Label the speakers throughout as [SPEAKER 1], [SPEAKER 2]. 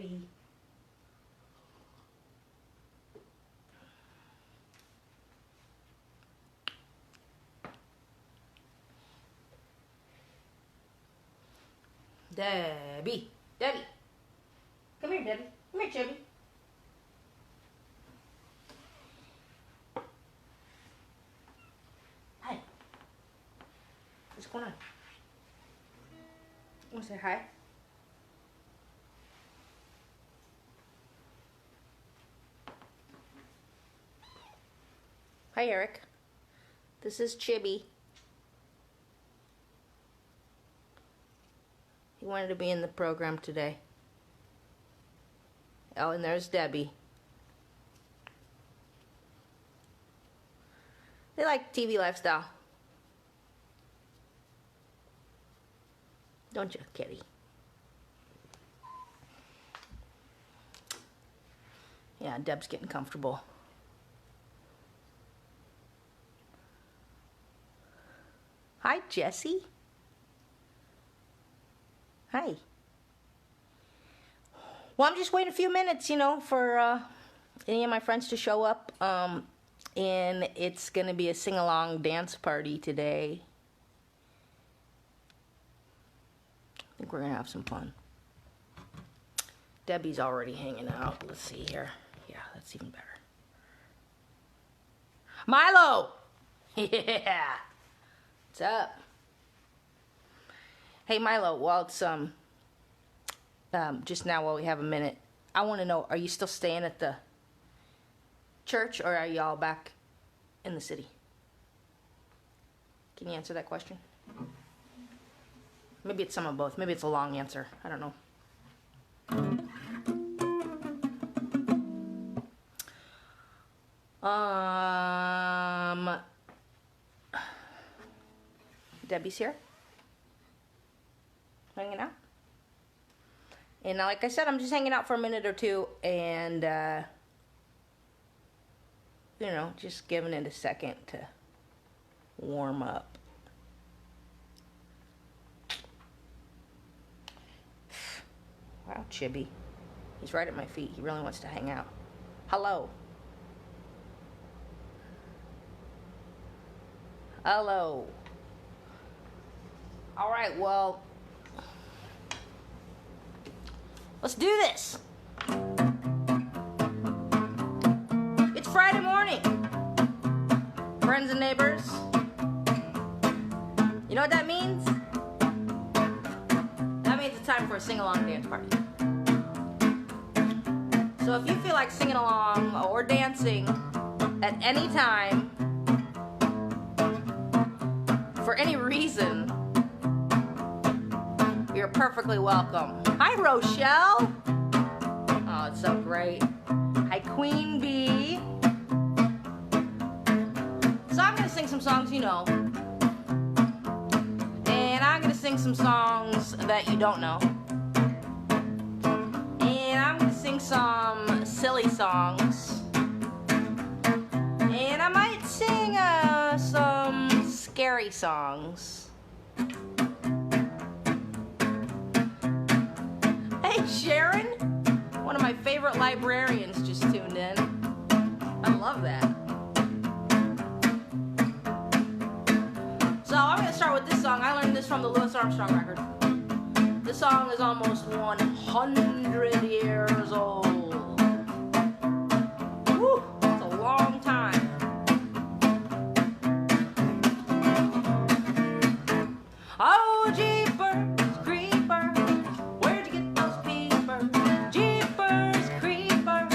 [SPEAKER 1] Debbie. Debbie. Debbie. Come here, Debbie. Come here, Chubby. Hi. What's going on? Want to say hi? Hi, Eric. This is Chibi. He wanted to be in the program today. Oh, and there's Debbie. They like TV lifestyle. Don't you, kitty? Yeah, Deb's getting comfortable. Hi, Jessie. Hi. Well, I'm just waiting a few minutes, you know, for any of my friends to show up. And it's going to be a sing-along dance party today. I think we're going to have some fun. Debbie's already hanging out. Let's see here. Yeah, that's even better. Milo! Yeah! What's up? Hey, Milo, while it's just now while we have a minute, I want to know, are you still staying at the church or are y'all back in the city? Can you answer that question? Maybe it's some of both. Maybe it's a long answer. I don't know. Debbie's here. Hanging out. And like I said, I'm just hanging out for a minute or two and, you know, just giving it a second to warm up. Wow, Chibi. He's right at my feet. He really wants to hang out. Hello. Hello. All right, well, let's do this. It's Friday morning. Friends and neighbors. You know what that means? That means it's time for a sing-along dance party. So if you feel like singing along or dancing at any time, for any reason, you're perfectly welcome. Hi, Rochelle. Oh, it's so great. Hi, Queen Bee. So I'm going to sing some songs you know. And I'm going to sing some songs that you don't know. And I'm going to sing some silly songs. And I might sing some scary songs. Hey, Sharon, one of my favorite librarians just tuned in. I love that. So I'm going to start with this song. I learned this from the Louis Armstrong record. This song is almost 100 years old. Woo, it's a long time. Oh, jeepers, creepers, where'd you get those peepers? Jeepers, creepers,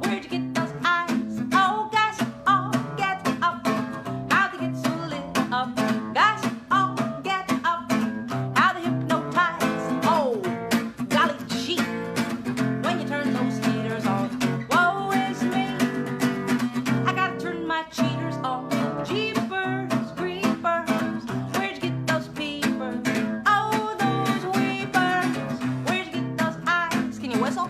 [SPEAKER 1] where'd you get those eyes? Oh, gosh, oh, get up. How'd they get so lit up? Gosh, oh, get up. How they hypnotize? Oh, golly gee, when you turn those heaters on. Woe is me, I gotta turn my cheaters on. Jeepers, creepers, where'd you get those peepers? Oh, those weepers, where'd you get those eyes? Can you whistle?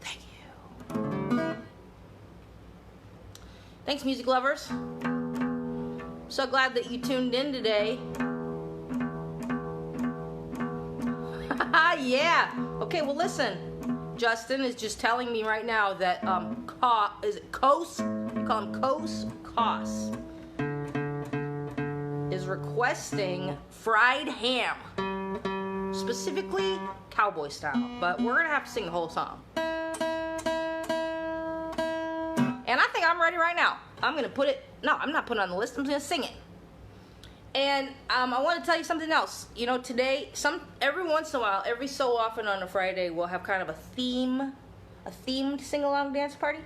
[SPEAKER 1] Thank you. Thanks, music lovers. So glad that you tuned in today. Yeah. Okay, well listen. Justin is just telling me right now that is it Kos? You call him Kos is requesting fried ham. Specifically cowboy style. But we're gonna have to sing the whole song. And I think I'm ready right now. I'm gonna put it, no, I'm not putting it on the list, I'm gonna sing it. And I want to tell you something else. You know, today, every once in a while, every so often on a Friday, we'll have kind of a themed sing-along dance party.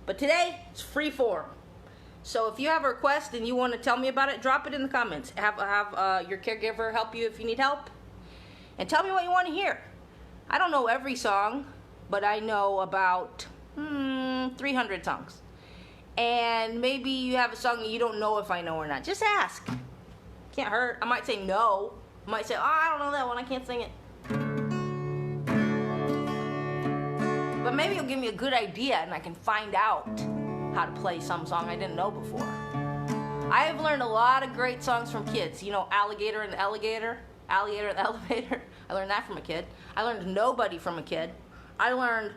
[SPEAKER 1] But today, it's free form. So if you have a request and you want to tell me about it, drop it in the comments. Have your caregiver help you if you need help. And tell me what you want to hear. I don't know every song, but I know about 300 songs. And maybe you have a song that you don't know if I know or not. Just ask. Can't hurt. I might say no. I might say, oh, I don't know that one. I can't sing it. But maybe it'll give me a good idea and I can find out how to play some song I didn't know before. I have learned a lot of great songs from kids. You know, Alligator and the Alligator, Alligator and the Elevator. I learned that from a kid. I learned Nobody from a kid. I learned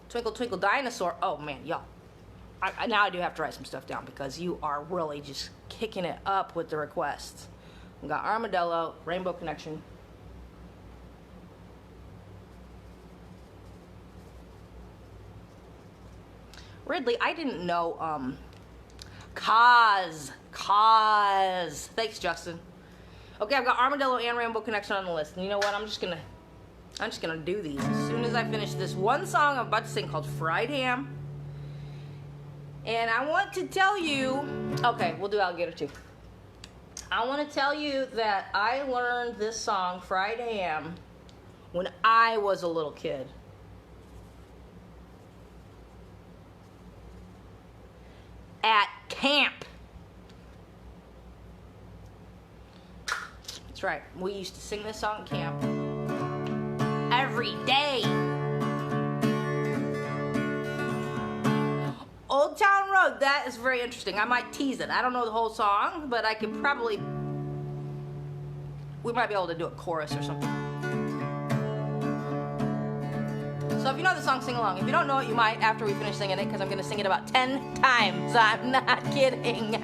[SPEAKER 1] Twinkle Twinkle Dinosaur. Oh man, y'all. Now I do have to write some stuff down because you are really just kicking it up with the requests. We got Armadillo, Rainbow Connection. Ridley, I didn't know, Cause. Thanks, Justin. Okay, I've got Armadillo and Rainbow Connection on the list. And you know what? I'm just gonna do these as soon as I finish this one song I'm about to sing called Fried Ham. And I want to tell you, okay, we'll do Alligator too. I want to tell you that I learned this song, Fried Ham, when I was a little kid. At camp. That's right, we used to sing this song at camp every day. Old Town Road, that is very interesting. I might tease it. I don't know the whole song, but I could probably, we might be able to do a chorus or something. So if you know the song, sing along. If you don't know it, you might after we finish singing it, because I'm going to sing it about 10 times. I'm not kidding.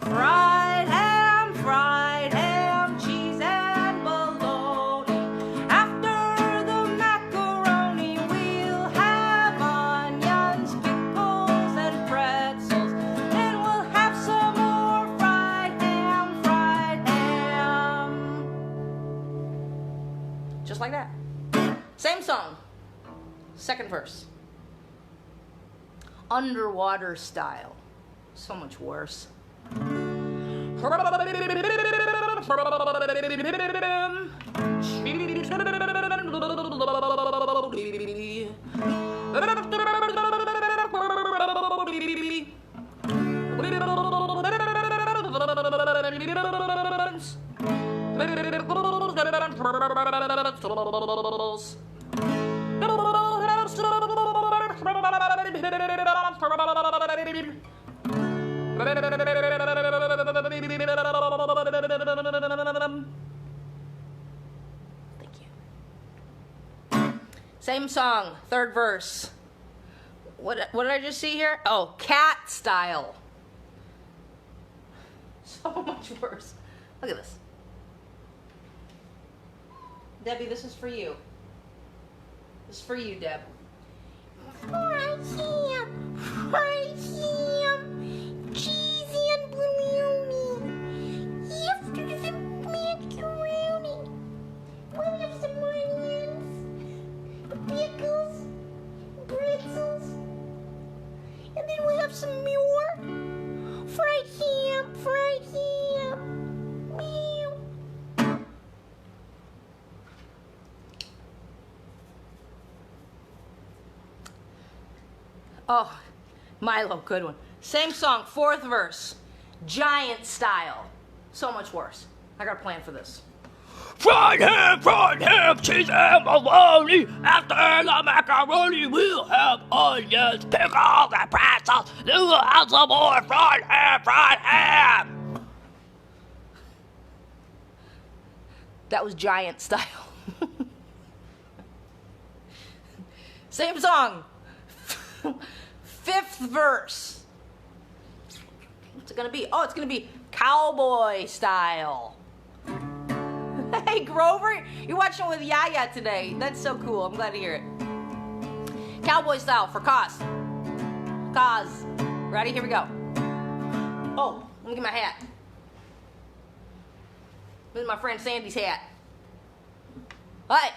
[SPEAKER 1] Fried ham, cheese and bologna. After the macaroni, we'll have onions, pickles, and pretzels. Then we'll have some more fried ham. Just like that. Same song. Second verse. Underwater style. So much worse. Thank you. Same song, third verse. What did I just see here? Oh, cat style. So much worse. Look at this. Debbie, this is for you. This is for you, Deb. Fried ham, cheese and bologna. After the macaroni, we'll have some onions, pickles, pretzels, and then we'll have some more fried ham. Meow. Oh, Milo, good one. Same song, fourth verse. Giant style. So much worse. I got a plan for this.
[SPEAKER 2] Fried ham, cheese and bologna. After the macaroni, we'll have onions, pickles, and pretzels. Then we'll have some more fried ham.
[SPEAKER 1] That was giant style. Same song. Fifth verse. What's it gonna be? Oh, it's gonna be cowboy style. Hey, Grover, you're watching with Yaya today. That's so cool. I'm glad to hear it. Cowboy style for cause. Cause. Ready? Here we go. Oh, let me get my hat. This is my friend Sandy's hat. Hey.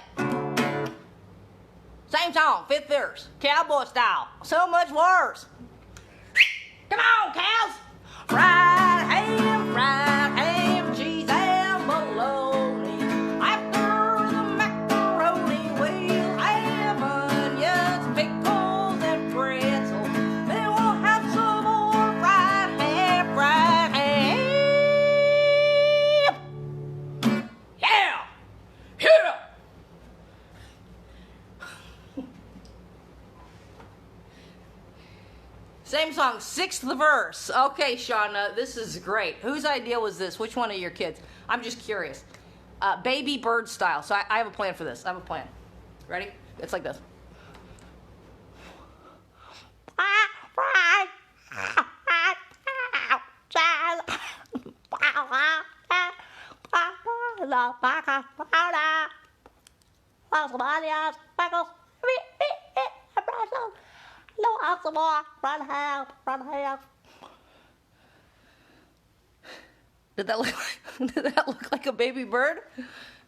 [SPEAKER 1] Same song, fifth verse. Cowboy style. So much worse. Come on, cows. Fried ham, cheese and bologna. After the macaroni, we'll have onions, pickles, and pretzels. Then we'll have some more fried ham. Yeah! Yeah! Same song, sixth verse. Okay, Shauna, this is great. Whose idea was this? Which one of your kids? I'm just curious. Baby bird style. So I have a plan for this. I have a plan. Ready? It's like this. Did that look like a baby bird?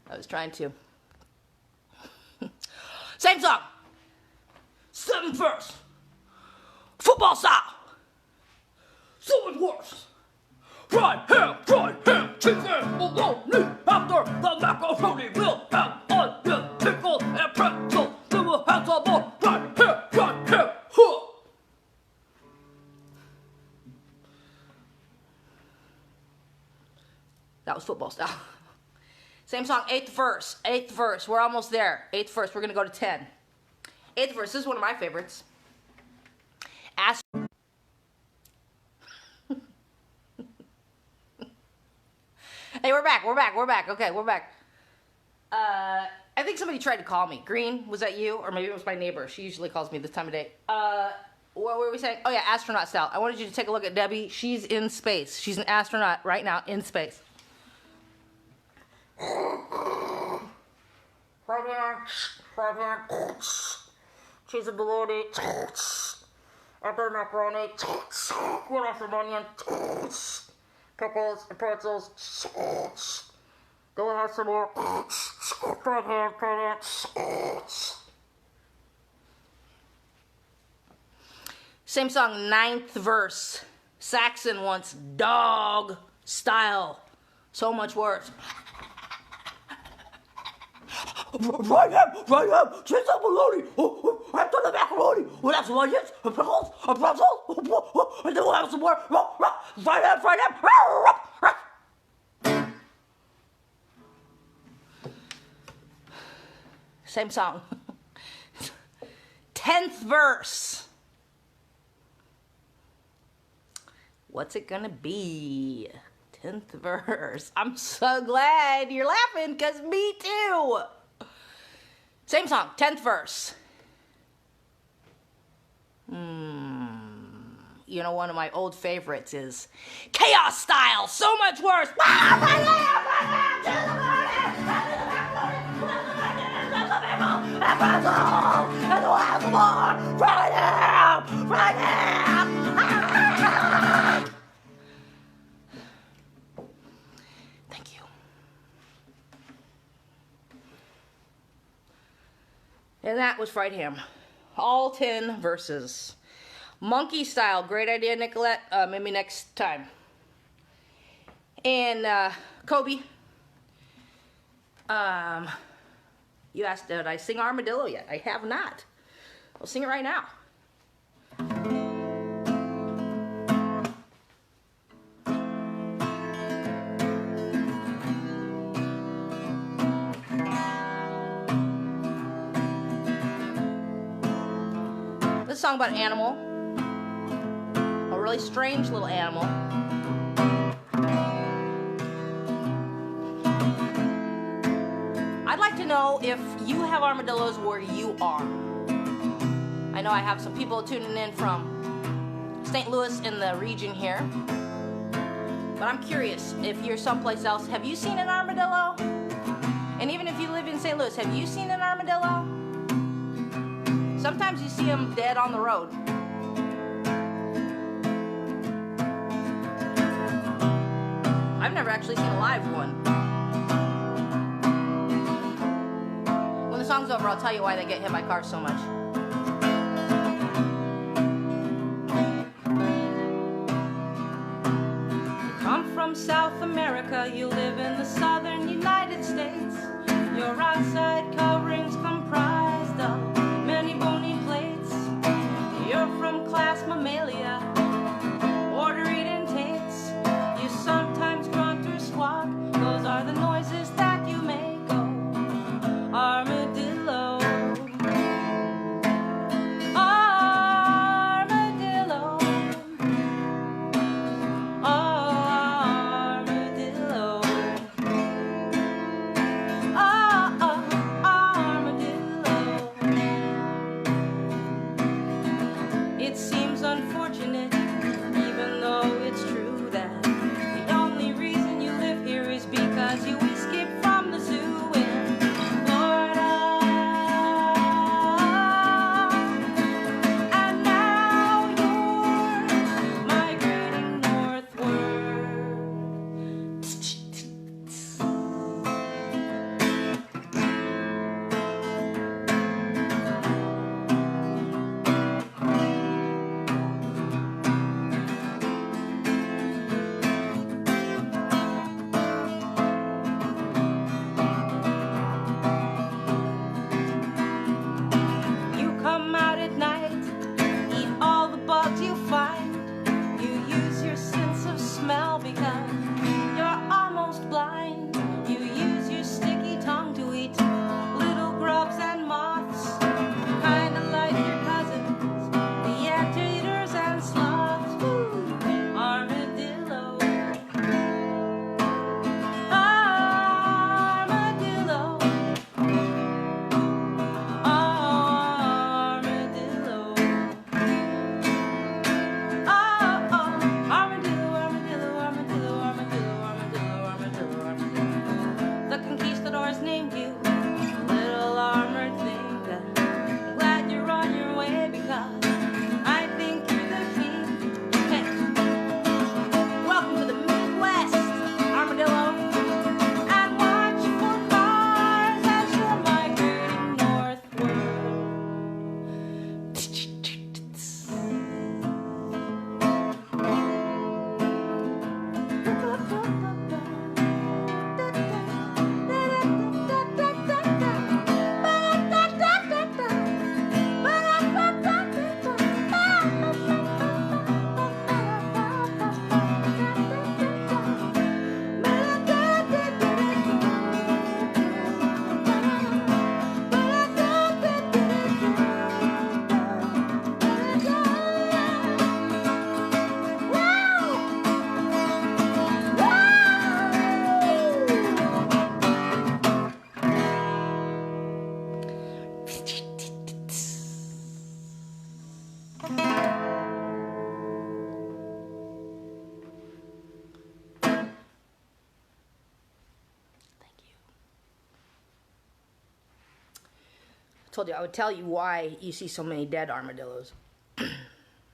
[SPEAKER 1] I was trying to. Same song. Seventh verse. Football style. So much worse. Fried ham, cheese and bologna. After the macaroni, we'll have onion, pickles, and pretzels. Then we'll have some more fried ham. Huh. That was football style. Same song, eighth verse. We're almost there. Eighth verse, we're gonna go to 10. Eighth verse, this is one of my favorites. Hey, we're back. Okay, we're back. I think somebody tried to call me. Green, was that you? Or maybe it was my neighbor. She usually calls me this time of day. What were we saying? Oh yeah, astronaut style. I wanted you to take a look at Debbie. She's in space. She's an astronaut right now in space. Right here. Cheese and bologna. Apple macaroni. What else? Some onion. Pickles and pretzels. Go have some more. Fried ham. Same song, ninth verse. Saxon wants dog style. So much worse.
[SPEAKER 2] Fried ham, cheese and bologna. After the macaroni, we'll have some onions, pickles, and pretzels. And then we'll have some more fried ham.
[SPEAKER 1] Same song. 10th verse. What's it gonna be? 10th verse. I'm so glad you're laughing, because me too. Same song, 10th verse. You know, one of my old favorites is Chaos Style, so much worse. Thank you. And that was fried ham. All 10 verses. Monkey style, great idea, Nicolette. Maybe next time. And Kobe, you asked, did I sing Armadillo yet? I have not. I'll sing it right now. song about an animal, a really strange little animal. I'd like to know if you have armadillos where you are. I know I have some people tuning in from St. Louis in the region here, but I'm curious if you're someplace else. Have you seen an armadillo? And even if you live in St. Louis, have you seen an armadillo? Sometimes you see them dead on the road. I've never actually seen a live one. When the song's over, I'll tell you why they get hit by cars so much. You come from South America, you live in the southern United States. Your outside covering's comprised of many bony plates. You're from class Mammalia, order-eating tates. You sometimes grunt or squawk, those are the noises that you make. Oh, armadillo. Armadillo. Armadillo. Armadillo. It seems unfortunate, even though it's true, that the only reason you live here is because you escaped from the zoo in Florida. And now you're migrating northward. You come out at night, eat all the bugs you find. You use your sense of smell because you're almost blind. You use your sticky tongue to eat little grubs and moths, kinda like your cousins, the anteaters and sloths. Woo! Armadillo. Armadillo. Armadillo. Armadillo, armadillo, armadillo, armadillo, armadillo, armadillo, armadillo. The conquistadors named you little armored thing. I'm glad you're on your way because I think you're the king. Hey, welcome to the Midwest, armadillo. And watch for cars as you're migrating northward. Told you I would tell you why you see so many dead armadillos.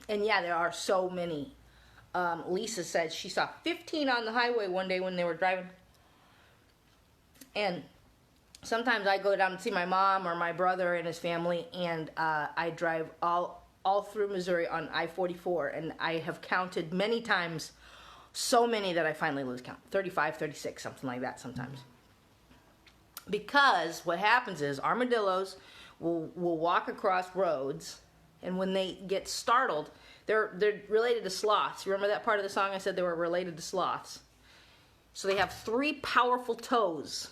[SPEAKER 1] And yeah, there are so many. Lisa said she saw 15 on the highway one day when they were driving. And sometimes I go down and see my mom or my brother and his family, and I drive all through Missouri on I-44, and I have counted many times, so many that I finally lose count. 35, 36, something like that sometimes. Because what happens is armadillos will walk across roads, and when they get startled, they're related to sloths. Remember that part of the song I said they were related to sloths? So they have 3 powerful toes.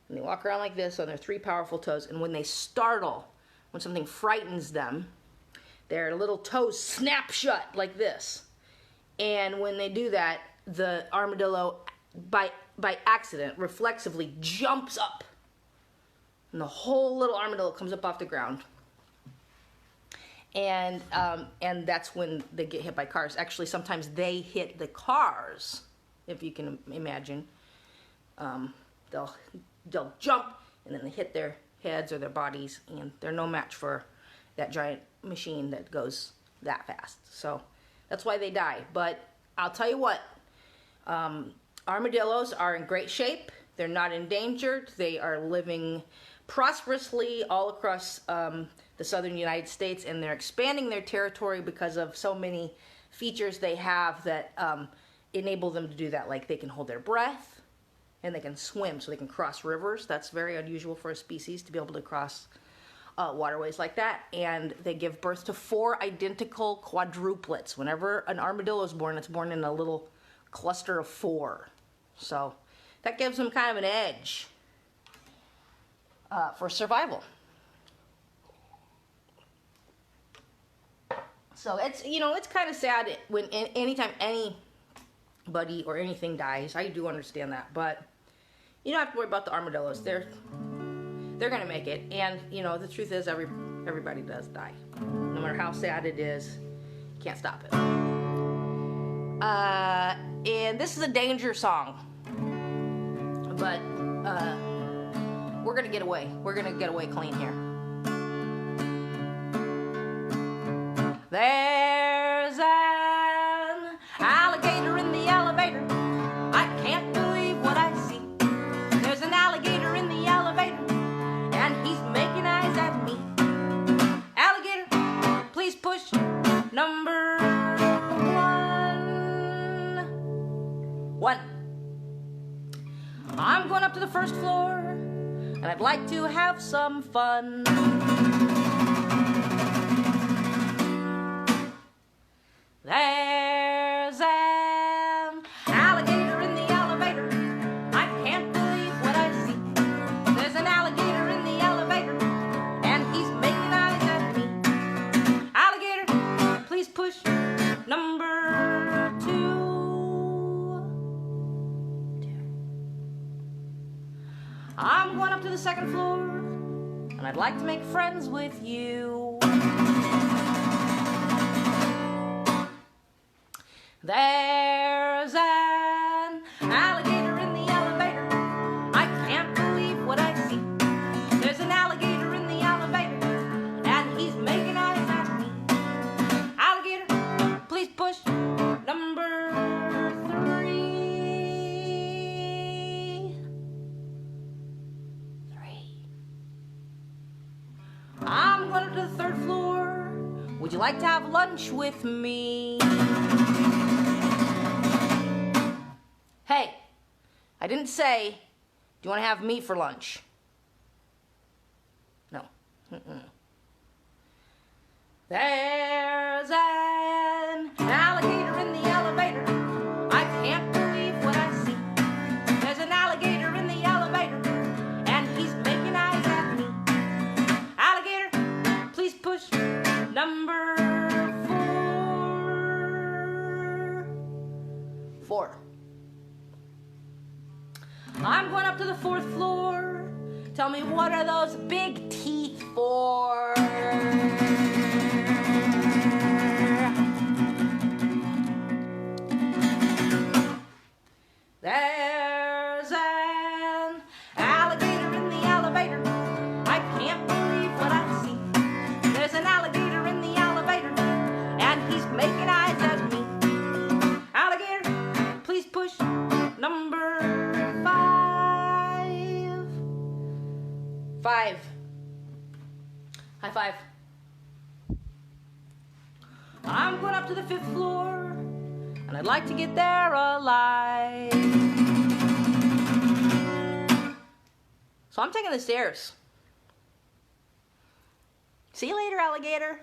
[SPEAKER 1] And they walk around like this on their 3 powerful toes. And when they startle, when something frightens them, their little toes snap shut like this. And when they do that, the armadillo, by accident, reflexively jumps up. And the whole little armadillo comes up off the ground. And that's when they get hit by cars. Actually, sometimes they hit the cars, if you can imagine. They'll jump, and then they hit their heads or their bodies, and they're no match for that giant machine that goes that fast. So that's why they die. But I'll tell you what, armadillos are in great shape. They're not endangered. They are living prosperously all across the southern United States, and they're expanding their territory because of so many features they have that enable them to do that. Like they can hold their breath, and they can swim, so they can cross rivers. That's very unusual for a species to be able to cross waterways like that. And they give birth to 4 identical quadruplets. Whenever an armadillo is born, it's born in a little cluster of 4. So that gives them kind of an edge for survival. So it's, you know, it's kind of sad when anytime anybody or anything dies. I do understand that, but you don't have to worry about the armadillos. They're gonna make it, and you know the truth is everybody does die. No matter how sad it is, you can't stop it. And this is a danger song, but we're gonna get away. We're gonna get away clean here. There's an alligator in the elevator. I can't believe what I see. There's an alligator in the elevator, and he's making eyes at me. Alligator, please push number 1. I'm going up to the first floor, and I'd like to have some fun. There's an alligator in the elevator. I can't believe what I see. There's an alligator in the elevator, and he's making eyes at me. Alligator, please push number 2. I'm going up to the second floor, and I'd like to make friends with you. There's an alligator in the elevator. I can't believe what I see. There's an alligator in the elevator, and he's making eyes at me. Alligator, please push number 3. I'm going up to the third floor. Would you like to have lunch with me? Hey, I didn't say, do you want to have meat for lunch? No. There's an alligator in the elevator. I can't believe what I see. There's an alligator in the elevator, and he's making eyes at me. Alligator, please push number 4. I'm going up to the 4th floor. Tell me, what are those big teeth for? There's an alligator in the elevator. I can't believe what I see. There's an alligator in the elevator, and he's making eyes at me. Alligator, please push number 5. High five. I'm going up to the 5th floor, and I'd like to get there alive. So I'm taking the stairs. See you later, alligator.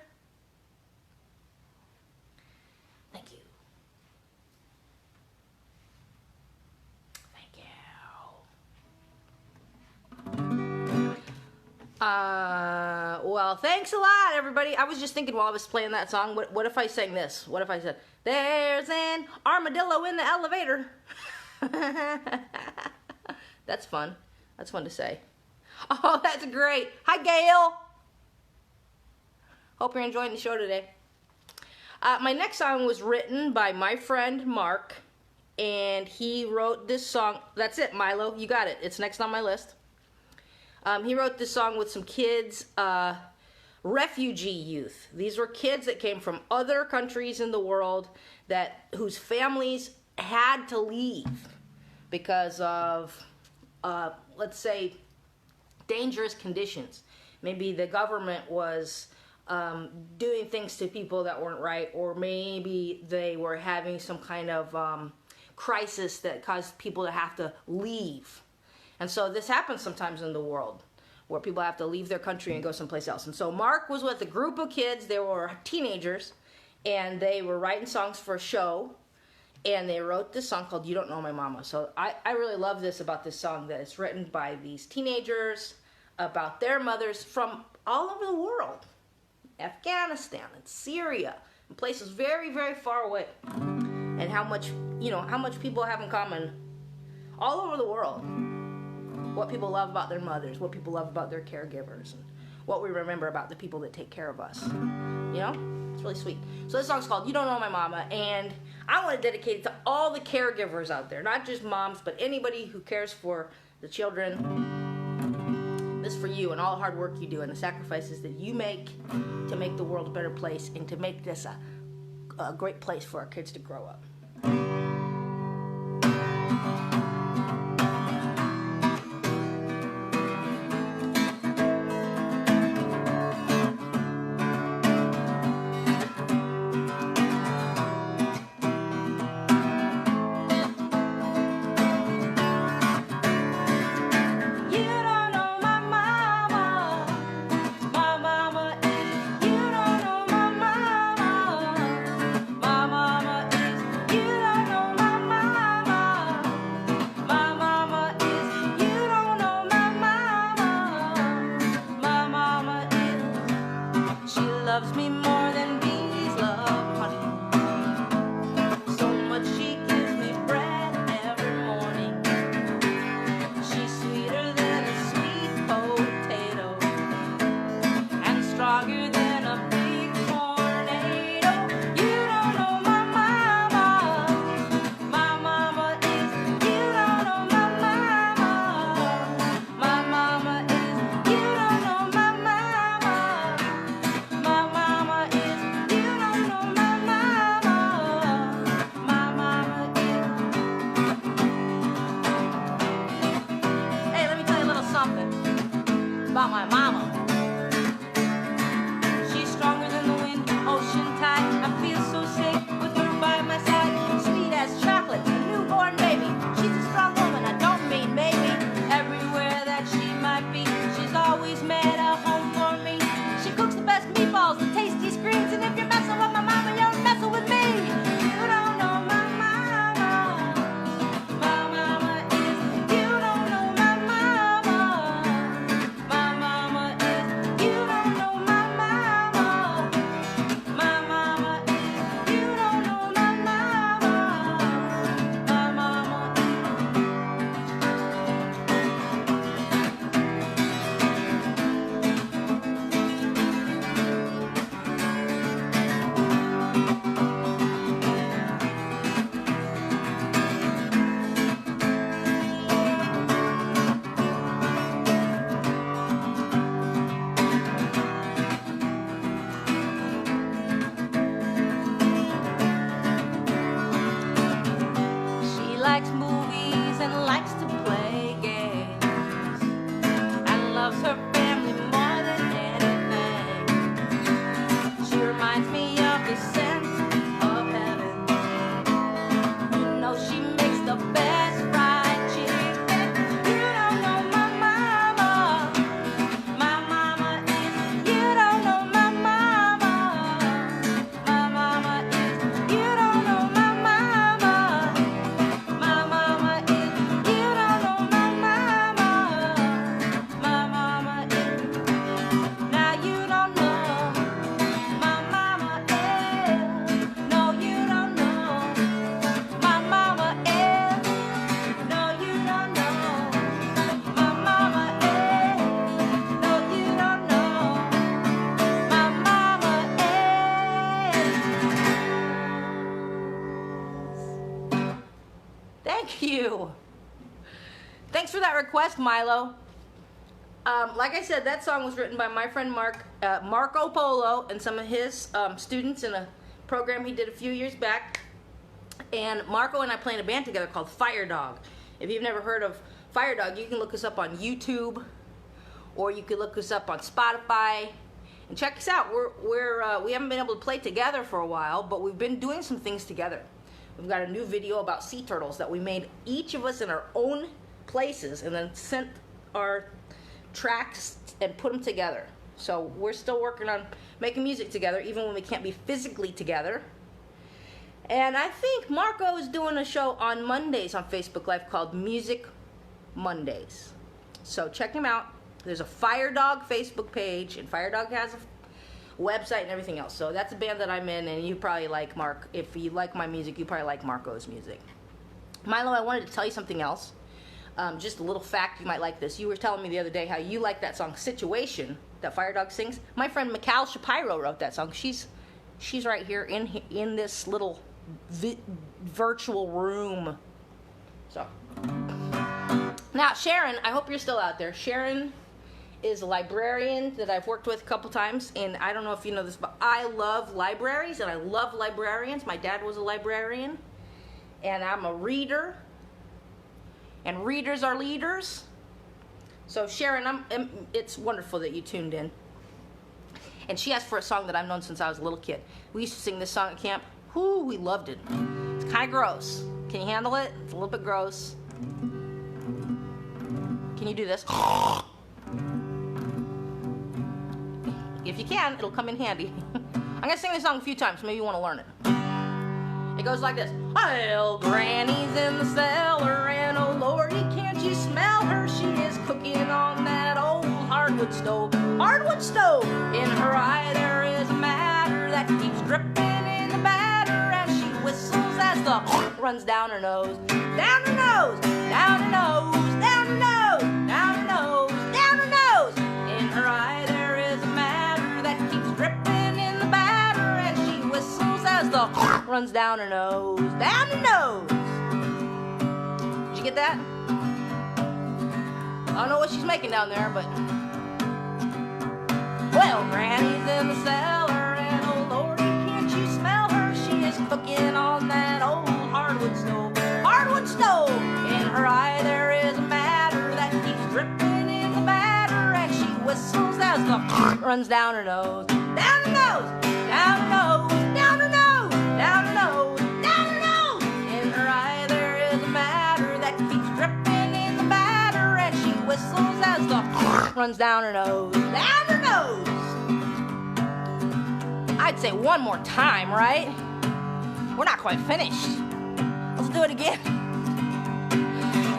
[SPEAKER 1] Thank you. well, thanks a lot, everybody. I was just thinking while I was playing that song, what if I sang this? What if I said, there's an armadillo in the elevator? That's fun. That's fun to say. Oh, that's great. Hi, Gail. Hope you're enjoying the show today. My next song was written by my friend Mark, and he wrote this song. That's it, Milo. You got it. It's next on my list. He wrote this song with some kids, refugee youth. These were kids that came from other countries in the world whose families had to leave because of, let's say, dangerous conditions. Maybe the government was doing things to people that weren't right, or maybe they were having some kind of crisis that caused people to have to leave. And so this happens sometimes in the world where people have to leave their country and go someplace else. And so Mark was with a group of kids. They were teenagers, and they were writing songs for a show, and they wrote this song called You Don't Know My Mama. So I really love this about this song, that it's written by these teenagers about their mothers from all over the world. Afghanistan and Syria and places very, very far away. And how much people have in common all over the world. What people love about their mothers, what people love about their caregivers, and what we remember about the people that take care of us. You know? It's really sweet. So this song's called You Don't Know My Mama, and I want to dedicate it to all the caregivers out there, not just moms, but anybody who cares for the children. This is for you and all the hard work you do and the sacrifices that you make to make the world a better place and to make this a great place for our kids to grow up. Loves me more than bees love honey. So much she gives me bread every morning. She's sweeter than a sweet potato and stronger than a big tornado. You don't know my mama. My mama is. You don't know my mama. My mama is. You don't know my mama. My mama is, you don't know my mama. My mama is. Hey, let me tell you a little something about my mama. She's stronger than the wind, ocean tide. I feel so safe with her by my side. Sweet as chocolate, a newborn baby. She's a strong woman, I don't mean maybe. Everywhere that she might be, she's always made a home for me. She cooks the best meatballs, the tastiest greens, and if you're messing with my mama, you're messing with me. You don't know my mama. My mama is. You don't know my mama. My mama is. You don't know my mama. My mama is. You don't know my mama. My mama is. Thank you. Thanks for that request, Milo. Like I said, that song was written by my friend Marco Polo and some of his students in a program he did a few years back. And Marco and I play in a band together called Firedog. If you've never heard of Firedog, you can look us up on YouTube, or you can look us up on Spotify. And check us out. We haven't been able to play together for a while, but we've been doing some things together. We've got a new video about sea turtles that we made, each of us in our own places, and then sent our tracks and put them together. So we're still working on making music together, even when we can't be physically together. And I think Marco is doing a show on Mondays on Facebook Live called Music Mondays. So check him out. There's a Firedog Facebook page, and Firedog has a website and everything else. So that's a band that I'm in, and you probably like Mark. If you like my music, you probably like Marco's music. Milo, I wanted to tell you something else. Just a little fact, you might like this. You were telling me the other day how you like that song Situation that Firedog sings. My friend Mikal Shapiro wrote that song. She's right here in this little virtual room. So now Sharon, I hope you're still out there. Sharon is a librarian that I've worked with a couple times, and I don't know if you know this, but I love libraries and I love librarians. My dad was a librarian, and I'm a reader. And readers are leaders. So Sharon, it's wonderful that you tuned in. And she asked for a song that I've known since I was a little kid. We used to sing this song at camp. Whoo, we loved it. It's kind of gross. Can you handle it? It's a little bit gross. Can you do this? If you can, it'll come in handy. I'm going to sing this song a few times. Maybe you want to learn it. It goes like this. Well, Granny's in the cellar, and oh lordy, can't you smell her? She is cooking on that old hardwood stove. Hardwood stove! In her eye there is a matter that keeps dripping in the batter as she whistles as the runs down her nose. Down her nose! Down her nose! Down her nose! Down her nose! Down her nose! In her eye there is a matter that keeps dripping in the batter as she whistles as the runs down her nose. Down her nose! Did you get that? I don't know what she's making down there, but... Well, Granny's in the cellar, and oh lordy, can't you smell her? She is cooking on that old hardwood stove. Hardwood stove! In her eye there is a matter that keeps dripping in the batter as she whistles as the runs down her nose. Down her nose! Down her nose! Down her nose! Down her nose! Down her nose! In her eye there is a matter that keeps dripping in the batter as she whistles as the runs down her nose. Down her nose! I'd say one more time, right? We're not quite finished. Let's do it again.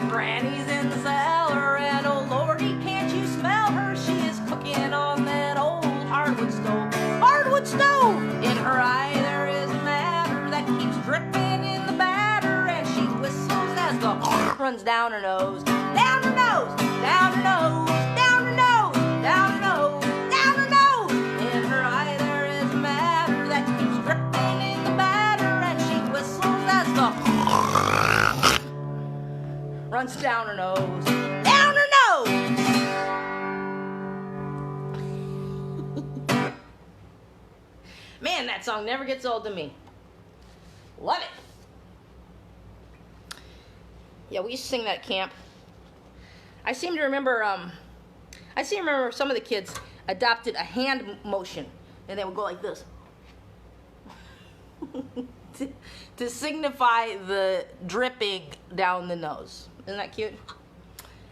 [SPEAKER 1] Granny's in the cellar, and oh lordy, can't you smell her? She is cooking on that old hardwood stove. Hardwood stove! In her eye there is a matter that keeps dripping in the batter as she whistles as the runs down her nose. Down her nose! Down her nose! Down her nose! Down her nose! Down her nose! In her eye there is a matter that keeps dripping in the batter as she whistles as the runs down her nose. Down her nose! Man, that song never gets old to me. Love it. Yeah, we used to sing that at camp. I seem to remember some of the kids adopted a hand motion, and they would go like this to signify the dripping down the nose. Isn't that cute?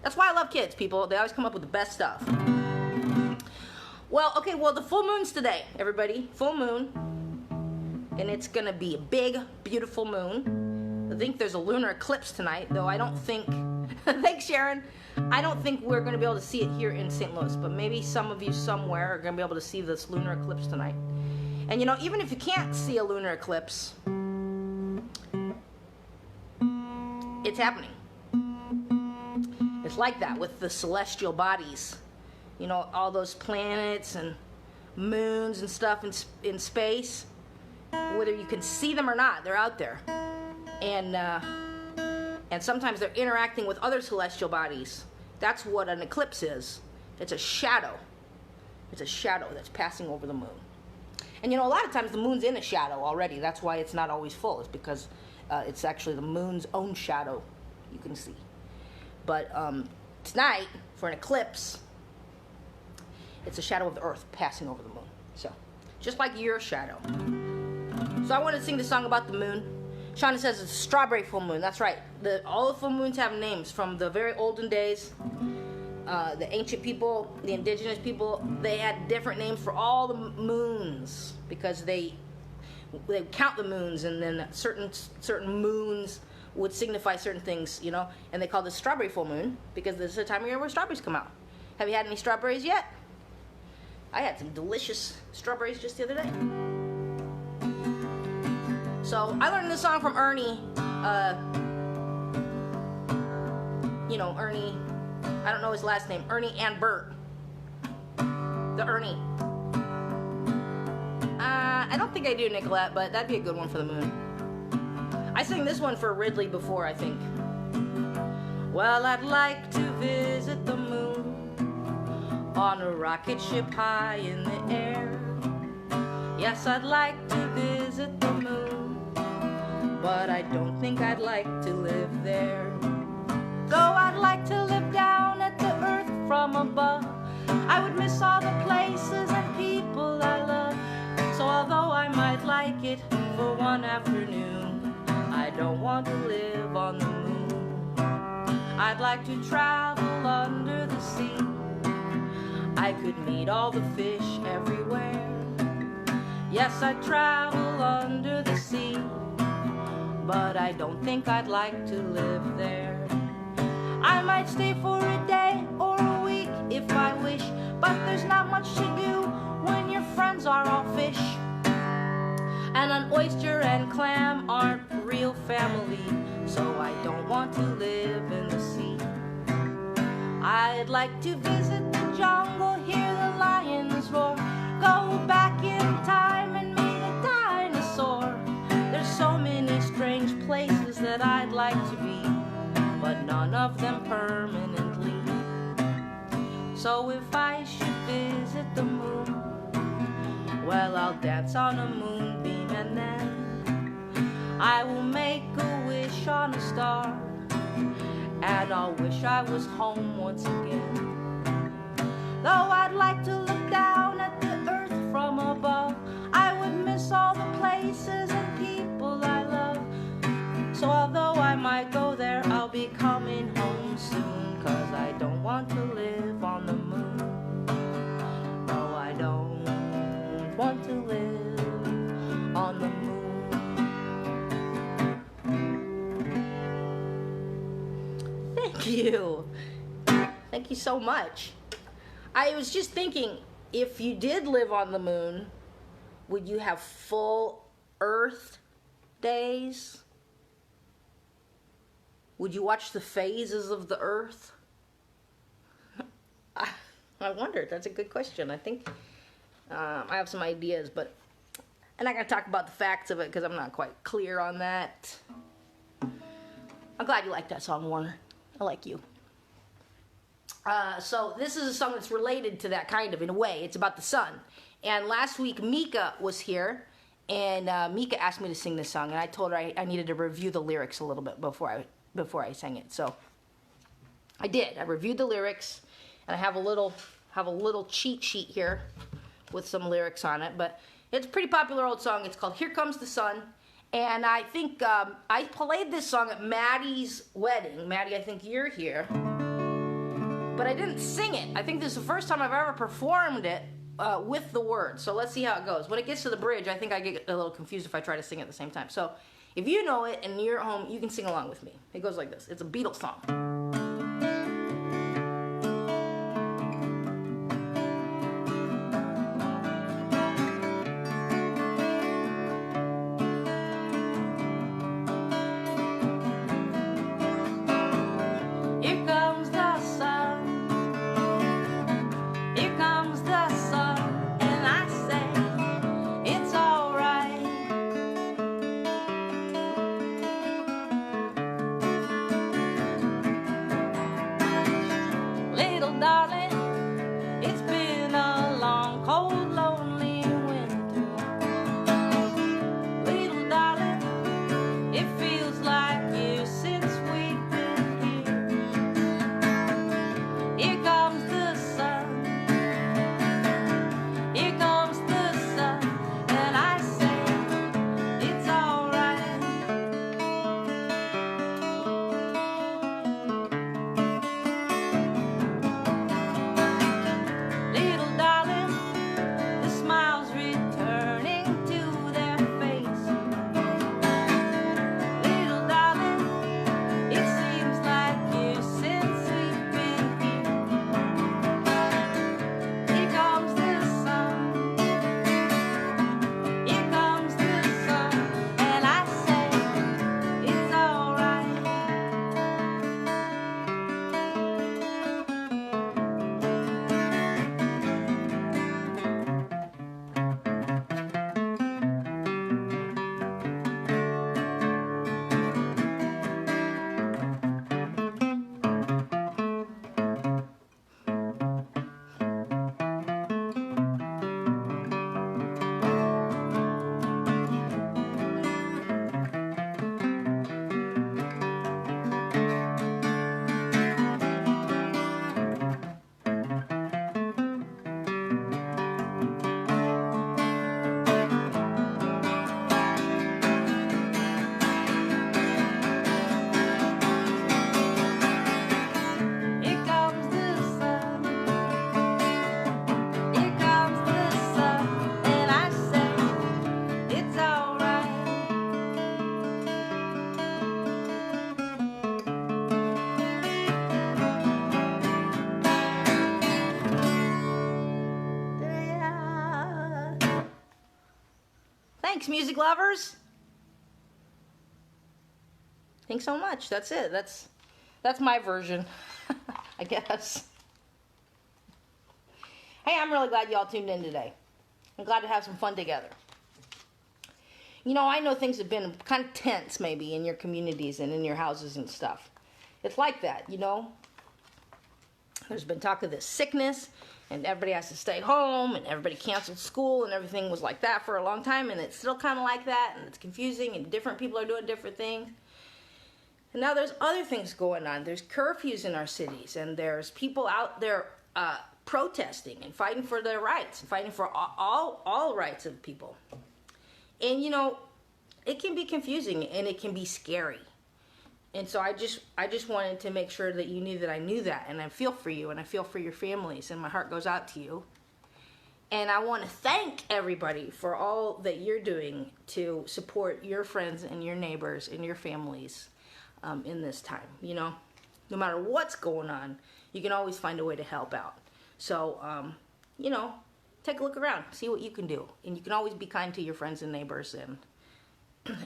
[SPEAKER 1] That's why I love kids, people. They always come up with the best stuff. Well, okay, the full moon's today, everybody. Full moon. And it's gonna be a big, beautiful moon. I think there's a lunar eclipse tonight, though I don't think... Thanks, Sharon. I don't think we're gonna be able to see it here in St. Louis, but maybe some of you somewhere are gonna be able to see this lunar eclipse tonight. And you know, even if you can't see a lunar eclipse, it's happening. It's like that with the celestial bodies. You know, all those planets and moons and stuff in space. Whether you can see them or not, they're out there. And And sometimes they're interacting with other celestial bodies. That's what an eclipse is. It's a shadow. It's a shadow that's passing over the moon. And you know, a lot of times the moon's in a shadow already. That's why it's not always full. It's because it's actually the moon's own shadow you can see. But tonight, for an eclipse, it's a shadow of the earth passing over the moon. So, just like your shadow. So I want to sing the song about the moon. Shauna says it's a strawberry full moon. That's right. All the full moons have names from the very olden days. The ancient people, the indigenous people, they had different names for all the moons because they count the moons, and then certain moons would signify certain things, you know. And they call this strawberry full moon because this is the time of year where strawberries come out. Have you had any strawberries yet? I had some delicious strawberries just the other day. So I learned this song from Ernie. You know, Ernie, I don't know his last name, Ernie and Bert. The Ernie. I don't think I do Nicolette, but that'd be a good one for the moon. I sang this one for Ridley before, I think. Well, I'd like to visit the moon on a rocket ship high in the air. Yes, I'd like to visit the moon, but I don't think I'd like to live there. Though I'd like to live down at the earth from above, I would miss all the places and people I love. So although I might like it for one afternoon, I don't want to live on the moon. I'd like to travel under the sea. I could meet all the fish everywhere. Yes, I'd travel under the sea, but I don't think I'd like to live there. I might stay for a day or a week if I wish, but there's not much to do when your friends are all fish. And an oyster and clam aren't real family, so I don't want to live in the sea. I'd like to visit the jungle, hear the lions roar, go back in time and meet a dinosaur. There's so many strange places that I'd like to be, but none of them permanently. So if I should visit the moon, well, I'll dance on a moonbeam, and then I will make a wish on a star, and I'll wish I was home once again. Though I'd like to look down at the earth from above, I would miss all the places and people I love. So although I might go there, I'll be coming home soon, 'cause I don't want to live on the moon. No, I don't want to live on the moon. Thank you. Thank you so much. I was just thinking, if you did live on the moon, would you have full Earth days? Would you watch the phases of the Earth? I wondered. That's a good question. I think I have some ideas, but I'm not going to talk about the facts of it because I'm not quite clear on that. I'm glad you like that song, Warner. I like you. So this is a song that's related to that, kind of, in a way. It's about the sun. And last week, Mika was here, and Mika asked me to sing this song, and I told her I needed to review the lyrics a little bit before I sang it. So I did. I reviewed the lyrics, and I have a little cheat sheet here with some lyrics on it. But it's a pretty popular old song. It's called "Here Comes the Sun," and I think I played this song at Maddie's wedding. Maddie, I think you're here. But I didn't sing it. I think this is the first time I've ever performed it with the words. So let's see how it goes. When it gets to the bridge, I think I get a little confused if I try to sing it at the same time. So if you know it and you're at home, you can sing along with me. It goes like this. It's a Beatles song. Thanks, music lovers. Thanks so much. That's it. That's my version, I guess. Hey, I'm really glad y'all tuned in today. I'm glad to have some fun together. You know, I know things have been kind of tense maybe in your communities and in your houses and stuff. It's like that, you know. There's been talk of this sickness, and everybody has to stay home, and everybody canceled school, and everything was like that for a long time, and it's still kind of like that, and it's confusing, and different people are doing different things. And now there's other things going on. There's curfews in our cities, and there's people out there protesting and fighting for their rights, and fighting for all rights of people. And you know, it can be confusing and it can be scary. And so I just wanted to make sure that you knew that I knew that, and I feel for you, and I feel for your families, and my heart goes out to you. And I want to thank everybody for all that you're doing to support your friends and your neighbors and your families in this time. You know, no matter what's going on, you can always find a way to help out. So, you know, take a look around, see what you can do. And you can always be kind to your friends and neighbors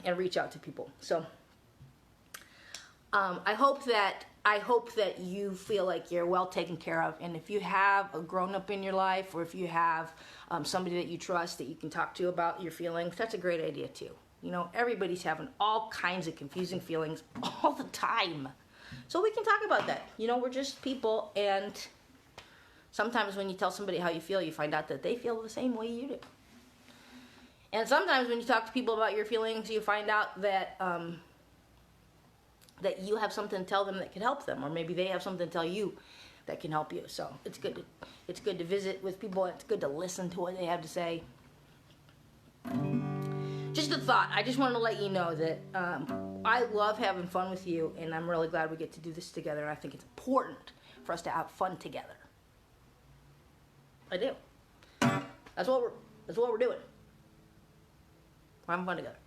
[SPEAKER 1] and reach out to people. So, I hope that you feel like you're well taken care of. And if you have a grown-up in your life, or if you have somebody that you trust that you can talk to about your feelings, that's a great idea too. You know, everybody's having all kinds of confusing feelings all the time. So we can talk about that. You know, we're just people, and sometimes when you tell somebody how you feel, you find out that they feel the same way you do. And sometimes when you talk to people about your feelings, you find out that that you have something to tell them that can help them, or maybe they have something to tell you that can help you. So it's good to visit with people. It's good to listen to what they have to say. Just a thought. I just wanted to let you know that I love having fun with you, and I'm really glad we get to do this together. And I think it's important for us to have fun together. I do. That's what we're doing. We're having fun together.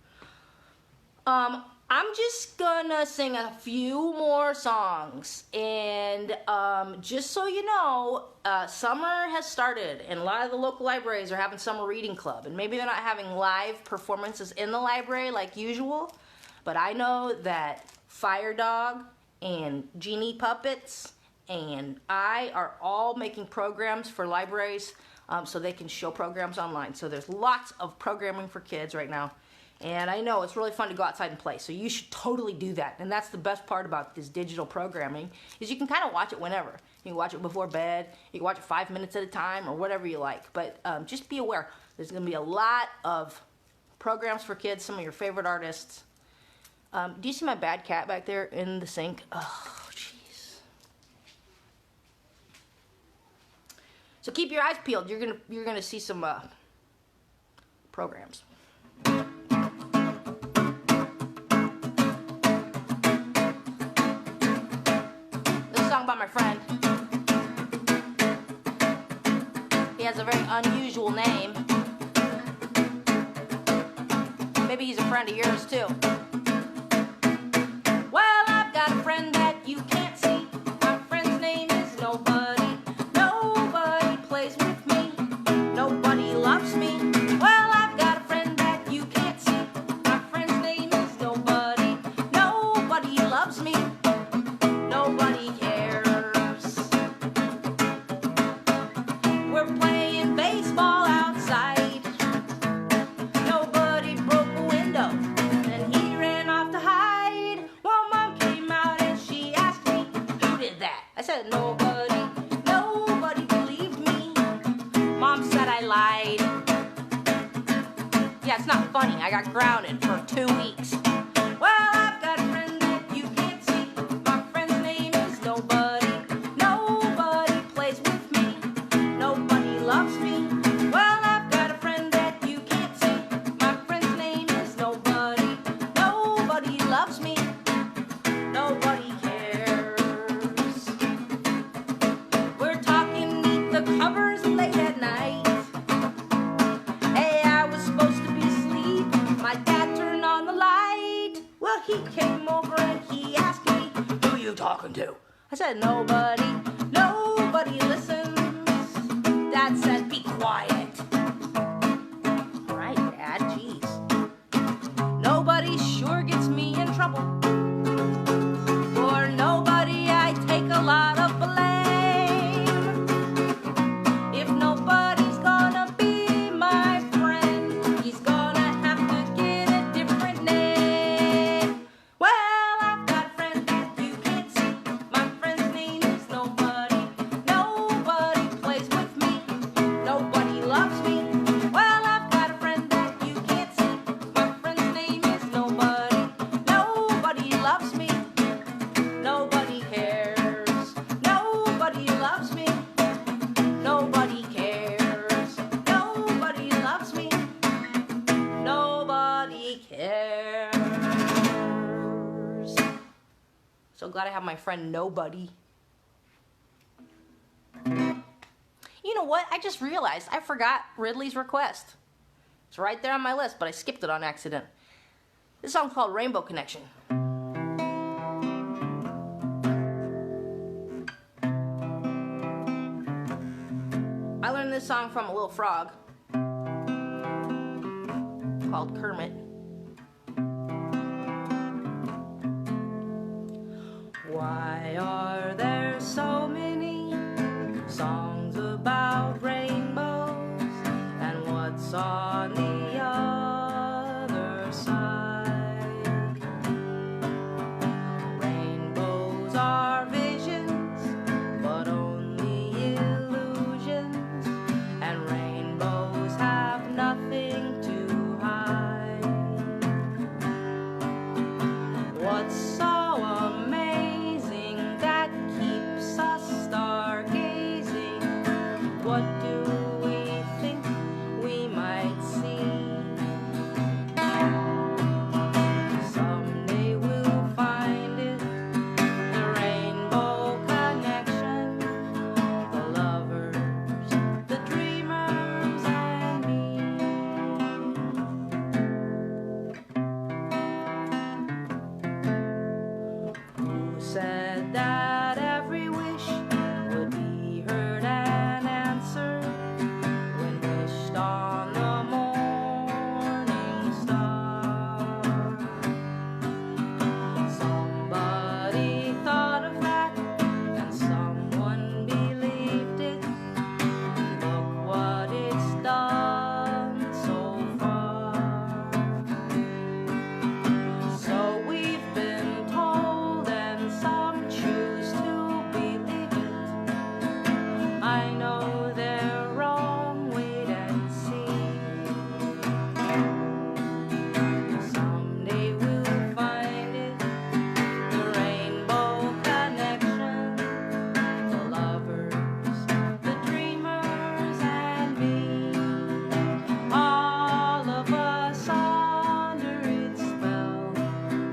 [SPEAKER 1] I'm just gonna sing a few more songs, and just so you know, summer has started, and a lot of the local libraries are having summer reading club, and maybe they're not having live performances in the library like usual, but I know that Firedog and Genie Puppets and I are all making programs for libraries so they can show programs online. So there's lots of programming for kids right now. And I know it's really fun to go outside and play, so you should totally do that. And that's the best part about this digital programming, is you can kind of watch it whenever. You can watch it before bed, you can watch it 5 minutes at a time, or whatever you like. But just be aware, there's going to be a lot of programs for kids, some of your favorite artists. Do you see my bad cat back there in the sink? Oh, jeez. So keep your eyes peeled. You're gonna see some programs. By my friend. He has a very unusual name. Maybe he's a friend of yours too. Well, I've got a friend that you can't see. My friend's name is Nobody. Nobody plays with me. Nobody loves me. Well, I've got a friend that you can't see. My friend's name is Nobody. Nobody loves me. Nobody cares. Nobody believed me. Mom said I lied. Yeah, it's not funny. I got grounded for 2 weeks. Well, I've got a friend that you can't see. My friend's name is Nobody. Nobody plays with me. Nobody loves me. Well, I've got a friend that you can't see. My friend's name is Nobody. Nobody loves me. Nobody cares. We're talking neath the covers late at night. Hey, I was supposed to be asleep. My dad turned on the light. Well, he came over and he asked me, "Who you talking to?" I said, "Nobody." Nobody listens. Dad said, "Be quiet." All right, Dad, jeez. glad I have my friend Nobody. You know what? I just realized I forgot Ridley's request. It's right there on my list, but I skipped it on accident. This song's called Rainbow Connection. I learned this song from a little frog called Kermit. Why are there so many songs about rainbows, and what's on the other side? Rainbows are visions, but only illusions, and rainbows have nothing to hide. What's so amazing that keeps us stargazing? What do we think we might see? Someday we'll find it, the rainbow connection, the lovers, the dreamers, and me. Who said that every wish would be heard and answered when wished on the morning star? Somebody thought of that, and someone believed it. Look what it's done so far. So we've been told, and some choose to believe it. I know they're wrong, wait and see. Someday we'll find it, the rainbow connection, the lovers, the dreamers, and me. All of us under its spell,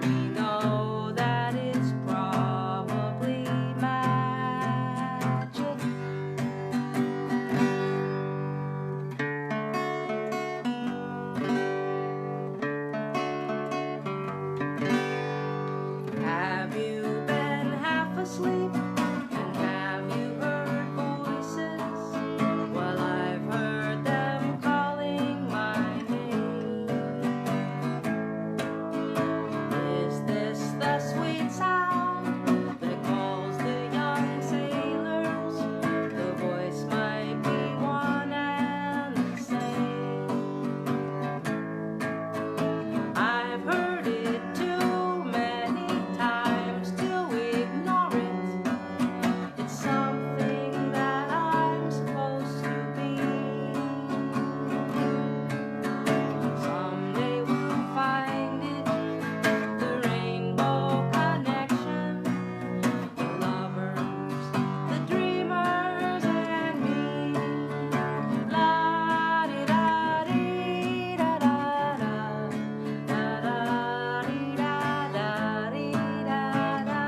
[SPEAKER 1] we know that it's probably magic. Have you been half asleep, and have you heard voices? Well, I've heard them calling my name. Is this the sweet sound that calls the young sailors? The voice might be one and the same. I've heard it too many times to ignore it. It's something that I'm supposed to be. Someday we'll find it, the rainbow connection, the lovers, the dreamers, and me. La di da di da da da, da da di da da di da da.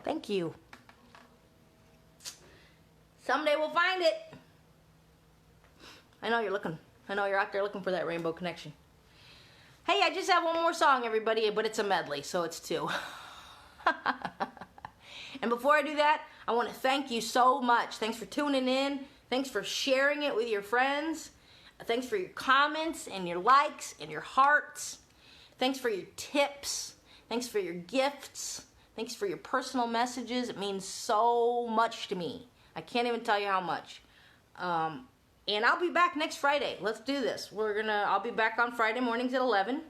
[SPEAKER 1] Thank you. Someday we'll find it. I know you're looking. I know you're out there looking for that rainbow connection. Hey, I just have one more song, everybody, but it's a medley, so it's two. And before I do that, I want to thank you so much. Thanks for tuning in. Thanks for sharing it with your friends. Thanks for your comments and your likes and your hearts. Thanks for your tips. Thanks for your gifts. Thanks for your personal messages. It means so much to me. I can't even tell you how much. And I'll be back next Friday. Let's do this. I'll be back on Friday mornings at 11.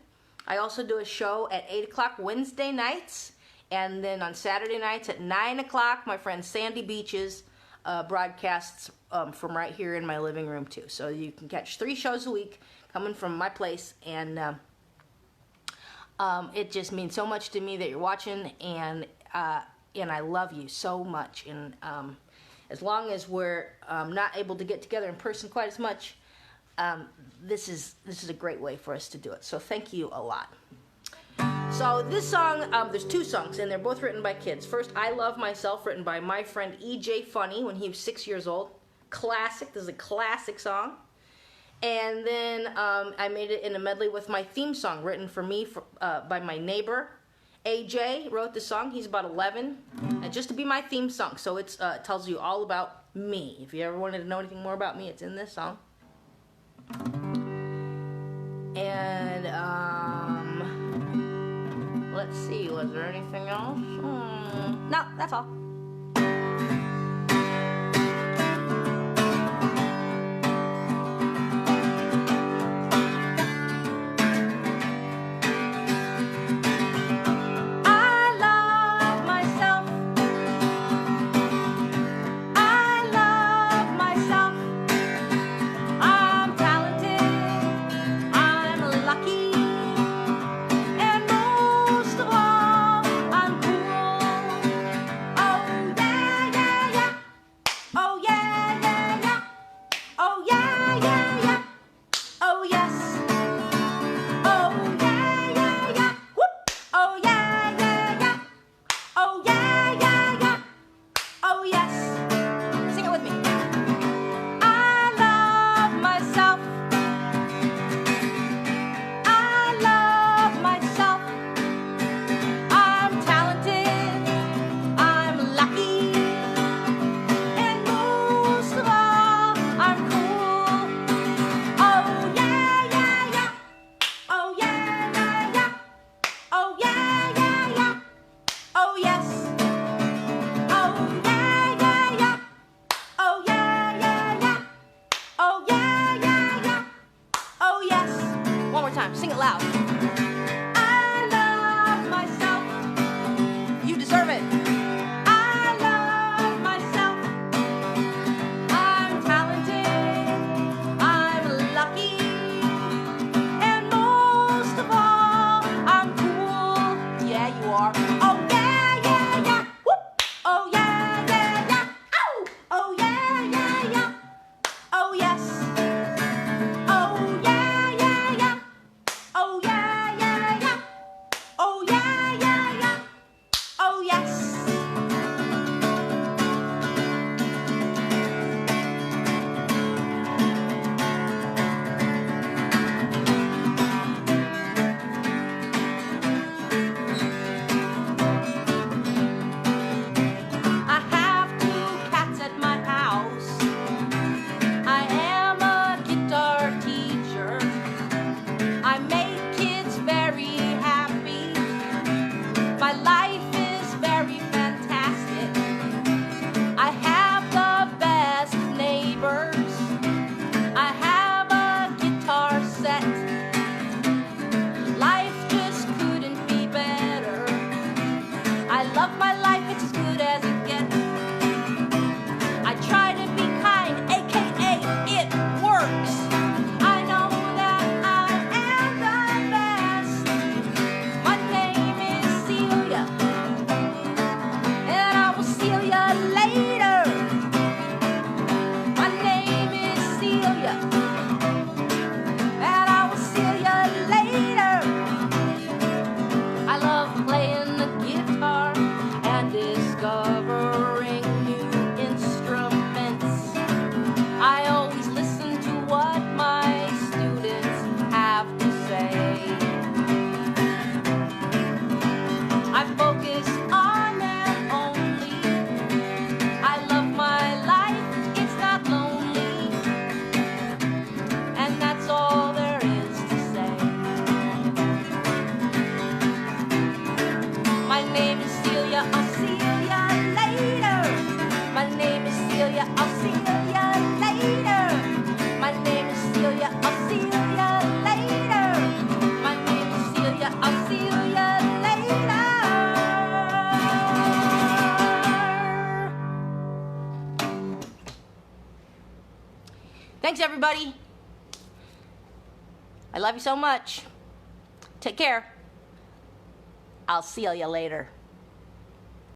[SPEAKER 1] I also do a show at 8 o'clock Wednesday nights. And then on Saturday nights at 9 o'clock, my friend Sandy Beaches broadcasts from right here in my living room too. So you can catch 3 shows a week coming from my place. And it just means so much to me that you're watching. And I love you so much. And as long as we're not able to get together in person quite as much, this is a great way for us to do it. So thank you a lot. So this song, there's two songs, and they're both written by kids. First, I Love Myself, written by my friend E.J. Funny when he was 6 years old. Classic. This is a classic song. And then I made it in a medley with my theme song, written for me by my neighbor. AJ wrote the song. He's about 11. And just to be my theme song. So it tells you all about me. If you ever wanted to know anything more about me, it's in this song. And let's see, was there anything else? No, that's all. Sing it loud. I love myself. You deserve it. I love myself. I'm talented. I'm lucky. And most of all, I'm cool. Yeah, you are. Oh, yeah, yeah, yeah. Whoop. Oh, yeah, yeah, yeah. Ow. Oh, yeah, yeah, yeah. Oh, yes. Oh, yeah, yeah, yeah. Oh, yeah, yeah, yeah. Oh, yeah, yeah, yeah. Oh, yes. I have 2 cats at my house. I am a guitar teacher. I make kids very happy. My life is very fantastic. I have the best neighbors. I have a guitar set. Life just couldn't be better. I love my life, it's as good as it gets. I try to be kind, aka it works. I know that I am the best. My name is Celia, and I will see ya later. My name is Celia, and I will see ya later. I love playing the guitar and discovering new instruments. I always listen to what my students have to say. I focus on them only. I love my life, it's not lonely. And that's all there is to say. My name is Celia, I'll see ya later. My name is Celia, I'll see ya later. My name is Celia, I'll see ya later. My name is Celia, I'll see ya later. Thanks, everybody. I love you so much. Take care. I'll see you later.